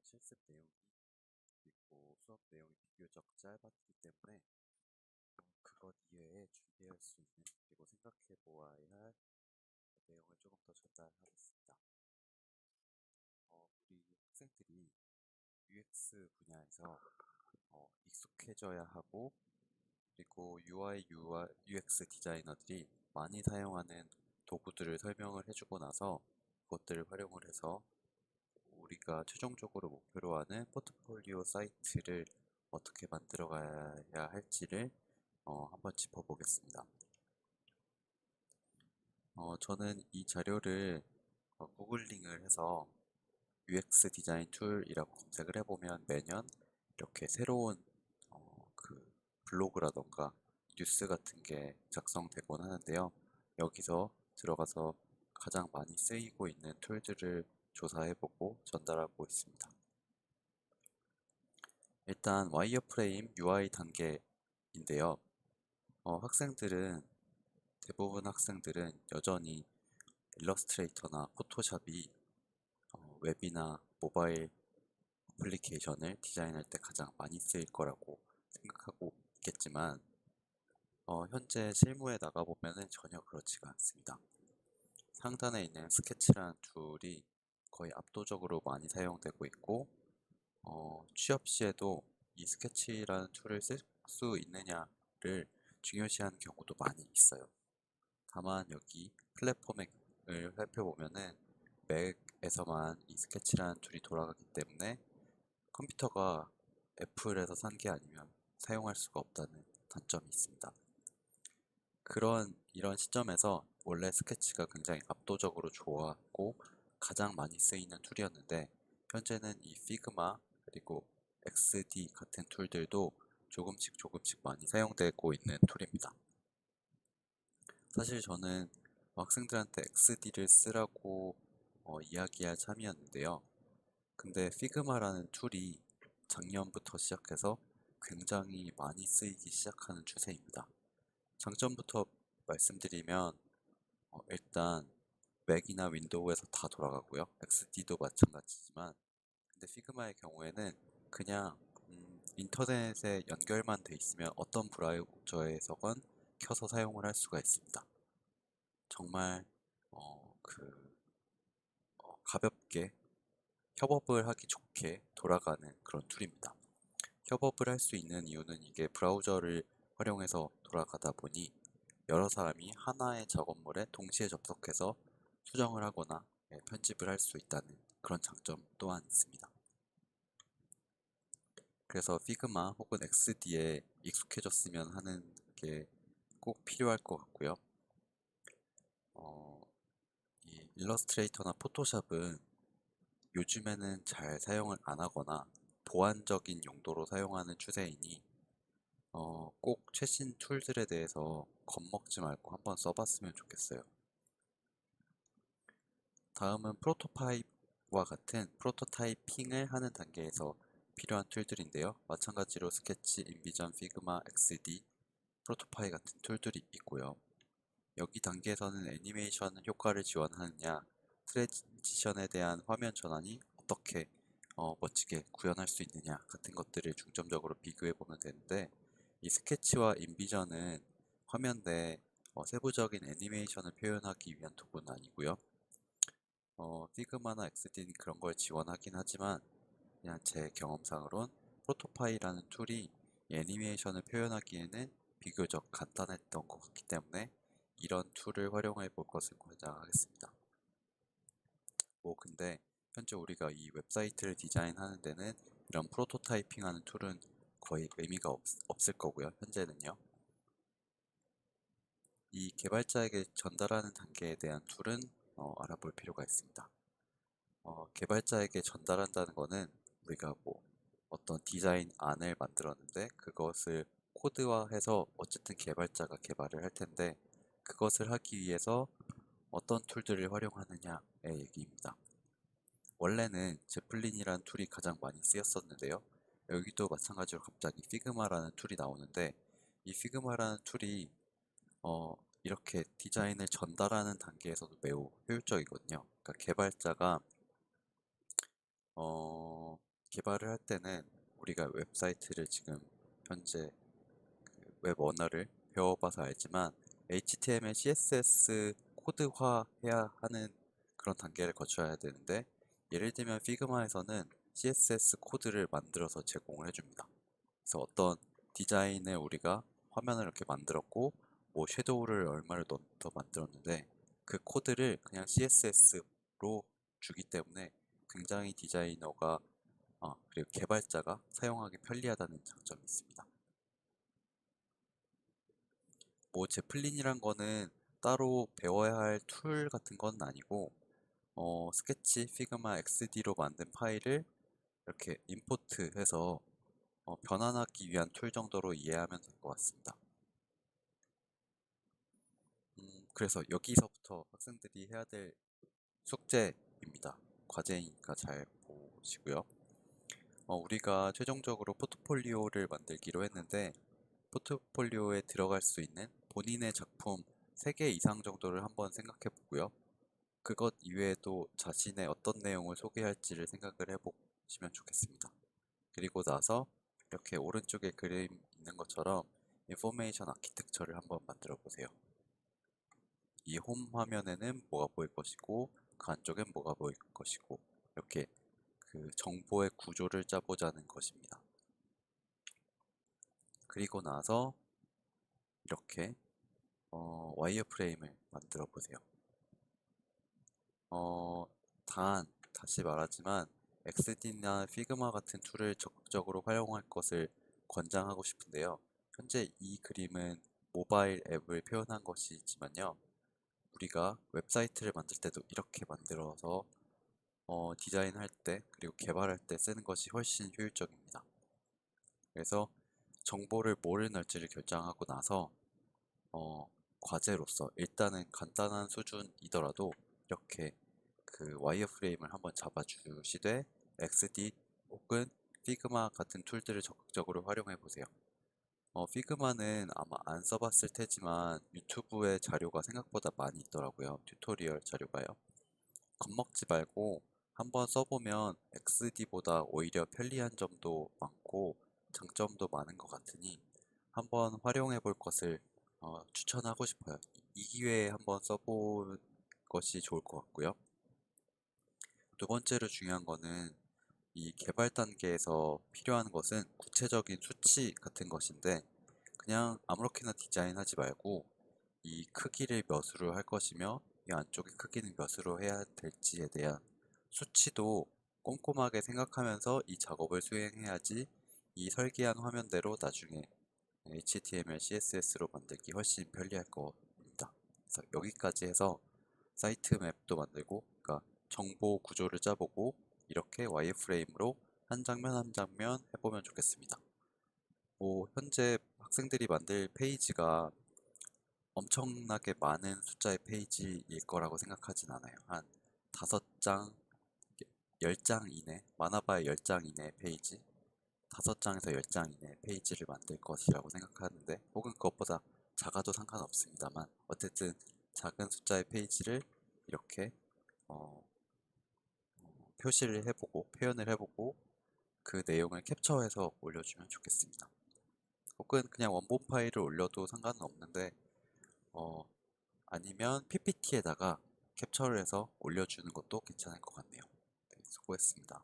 실습 내용이 그리고 수업 내용이 비교적 짧았기 때문에 그것 이외에 준비할 수 있는 그리고 생각해 보아야 할 내용을 조금 더 전달하겠습니다. 우리 학생들이 UX 분야에서 익숙해져야 하고 그리고 UI, UX 디자이너들이 많이 사용하는 도구들을 설명을 해주고 나서 그것들을 활용을 해서 우리가 최종적으로 목표로 하는 포트폴리오 사이트를 어떻게 만들어 가야 할지를 한번 짚어보겠습니다. 저는 이 자료를 구글링을 해서 UX 디자인 툴이라고 검색을 해보면 매년 이렇게 새로운 그 블로그라던가 뉴스 같은 게 작성되곤 하는데요. 여기서 들어가서 가장 많이 쓰이고 있는 툴들을 조사해보고 전달하고 있습니다. 일단 와이어프레임 UI 단계인데요. 대부분 학생들은 여전히 일러스트레이터나 포토샵이 웹이나 모바일 어플리케이션을 디자인할 때 가장 많이 쓰일 거라고 생각하고 있겠지만 현재 실무에 나가보면 전혀 그렇지가 않습니다. 상단에 있는 스케치라는 툴이 거의 압도적으로 많이 사용되고 있고 취업 시에도 이 스케치라는 툴을 쓸 수 있느냐를 중요시하는 경우도 많이 있어요. 다만 여기 플랫폼을 살펴보면은 맥에서만 이 스케치라는 툴이 돌아가기 때문에 컴퓨터가 애플에서 산 게 아니면 사용할 수가 없다는 단점이 있습니다. 이런 시점에서 원래 스케치가 굉장히 압도적으로 좋았고 가장 많이 쓰이는 툴이었는데 현재는 이 피그마 그리고 XD 같은 툴들도 조금씩 많이 사용되고 있는 툴입니다. 사실 저는 학생들한테 XD를 쓰라고 이야기할 참이었는데요. 근데 피그마라는 툴이 작년부터 시작해서 굉장히 많이 쓰이기 시작하는 추세입니다. 장점부터 말씀드리면 일단 맥이나 윈도우에서 다 돌아가고요. XD도 마찬가지지만 근데 피그마의 경우에는 그냥 인터넷에 연결만 돼 있으면 어떤 브라우저에서건 켜서 사용을 할 수가 있습니다. 정말 가볍게 협업을 하기 좋게 돌아가는 그런 툴입니다. 협업을 할 수 있는 이유는 이게 브라우저를 활용해서 돌아가다 보니 여러 사람이 하나의 작업물에 동시에 접속해서 수정을 하거나 편집을 할 수 있다는 그런 장점 또한 있습니다. 그래서 피그마 혹은 XD에 익숙해졌으면 하는 게 꼭 필요할 것 같고요. 이 일러스트레이터나 포토샵은 요즘에는 잘 사용을 안 하거나 보안적인 용도로 사용하는 추세이니 꼭 최신 툴들에 대해서 겁먹지 말고 한번 써봤으면 좋겠어요. 다음은 프로토타입과 같은 프로토타이핑을 하는 단계에서 필요한 툴들인데요. 마찬가지로 스케치, 인비전, 피그마, XD, 프로토파이 같은 툴들이 있고요. 여기 단계에서는 애니메이션 효과를 지원하느냐, 트랜지션에 대한 화면 전환이 어떻게 멋지게 구현할 수 있느냐 같은 것들을 중점적으로 비교해 보면 되는데 이 스케치와 인비전은 화면 내 세부적인 애니메이션을 표현하기 위한 도구는 아니고요. 피그마나 XD는 그런 걸 지원하긴 하지만 그냥 제 경험상으론 프로토파이라는 툴이 애니메이션을 표현하기에는 비교적 간단했던 것 같기 때문에 이런 툴을 활용해 볼 것을 권장하겠습니다. 근데 현재 우리가 이 웹사이트를 디자인하는 데는 이런 프로토타이핑 하는 툴은 거의 의미가 없을 거고요. 현재는요. 이 개발자에게 전달하는 단계에 대한 툴은 알아볼 필요가 있습니다. 개발자에게 전달한다는 거는 우리가 어떤 디자인 안을 만들었는데 그것을 코드화해서 어쨌든 개발자가 개발을 할 텐데 그것을 하기 위해서 어떤 툴들을 활용하느냐의 얘기입니다. 원래는 제플린이라는 툴이 가장 많이 쓰였었는데요. 여기도 마찬가지로 갑자기 피그마라는 툴이 나오는데 이 피그마라는 툴이 이렇게 디자인을 전달하는 단계에서도 매우 효율적이거든요. 그러니까 개발자가 개발을 할 때는 우리가 웹사이트를 지금 현재 웹 언어를 배워봐서 알지만 HTML, CSS 코드화해야 하는 그런 단계를 거쳐야 되는데, 예를 들면 피그마에서는 CSS 코드를 만들어서 제공을 해줍니다. 그래서 어떤 디자인을 우리가 화면을 이렇게 만들었고 뭐 섀도우를 얼마를 더 만들었는데 그 코드를 그냥 CSS로 주기 때문에 굉장히 디자이너가 그리고 개발자가 사용하기 편리하다는 장점이 있습니다. 뭐 제플린이란 거는 따로 배워야 할 툴 같은 건 아니고 스케치, 피그마, XD로 만든 파일을 이렇게 임포트해서 변환하기 위한 툴 정도로 이해하면 될 것 같습니다. 그래서 여기서부터 학생들이 해야 될 숙제입니다. 과제이니까 잘 보시고요. 우리가 최종적으로 포트폴리오를 만들기로 했는데, 포트폴리오에 들어갈 수 있는 본인의 작품 3개 이상 정도를 한번 생각해 보고요. 그것 이외에도 자신의 어떤 내용을 소개할지를 생각을 해보시면 좋겠습니다. 그리고 나서 이렇게 오른쪽에 그림 있는 것처럼 인포메이션 아키텍처를 한번 만들어 보세요. 이 홈 화면에는 뭐가 보일 것이고 그 안쪽엔 뭐가 보일 것이고, 이렇게 그 정보의 구조를 짜보자는 것입니다. 그리고 나서 이렇게 와이어프레임을 만들어 보세요. 다시 말하지만 XD나 피그마 같은 툴을 적극적으로 활용할 것을 권장하고 싶은데요. 현재 이 그림은 모바일 앱을 표현한 것이지만요. 우리가 웹사이트를 만들 때도 이렇게 만들어서 디자인할 때 그리고 개발할 때 쓰는 것이 훨씬 효율적입니다. 그래서 정보를 뭐를 넣을지를 결정하고 나서 과제로서 일단은 간단한 수준이더라도 이렇게 그 와이어프레임을 한번 잡아주시되 XD 혹은 피그마 같은 툴들을 적극적으로 활용해 보세요. 피그마는 아마 안 써봤을 테지만 유튜브에 자료가 생각보다 많이 있더라고요. 튜토리얼 자료가요. 겁먹지 말고 한번 써보면 XD보다 오히려 편리한 점도 많고 장점도 많은 것 같으니 한번 활용해 볼 것을 추천하고 싶어요. 이 기회에 한번 써볼 것이 좋을 것 같고요. 두 번째로 중요한 거는 이 개발 단계에서 필요한 것은 구체적인 수치 같은 것인데, 그냥 아무렇게나 디자인하지 말고 이 크기를 몇으로 할 것이며 이 안쪽의 크기는 몇으로 해야 될지에 대한 수치도 꼼꼼하게 생각하면서 이 작업을 수행해야지 이 설계한 화면대로 나중에 HTML, CSS로 만들기 훨씬 편리할 겁니다. 그래서 여기까지 해서 사이트 맵도 만들고, 그러니까 정보 구조를 짜보고 이렇게 와이어프레임으로 한 장면 한 장면 해보면 좋겠습니다. 뭐 현재 학생들이 만들 페이지가 엄청나게 많은 숫자의 페이지일 거라고 생각하진 않아요. 한 5장, 10장 이내, 많아봐야 10장 이내 페이지, 5장에서 10장 이내 페이지를 만들 것이라고 생각하는데, 혹은 그것보다 작아도 상관없습니다만 어쨌든 작은 숫자의 페이지를 이렇게 표시를 해보고 표현을 해보고 그 내용을 캡처해서 올려주면 좋겠습니다. 혹은 그냥 원본 파일을 올려도 상관은 없는데 아니면 PPT에다가 캡처를 해서 올려주는 것도 괜찮을 것 같네요. 네, 수고했습니다.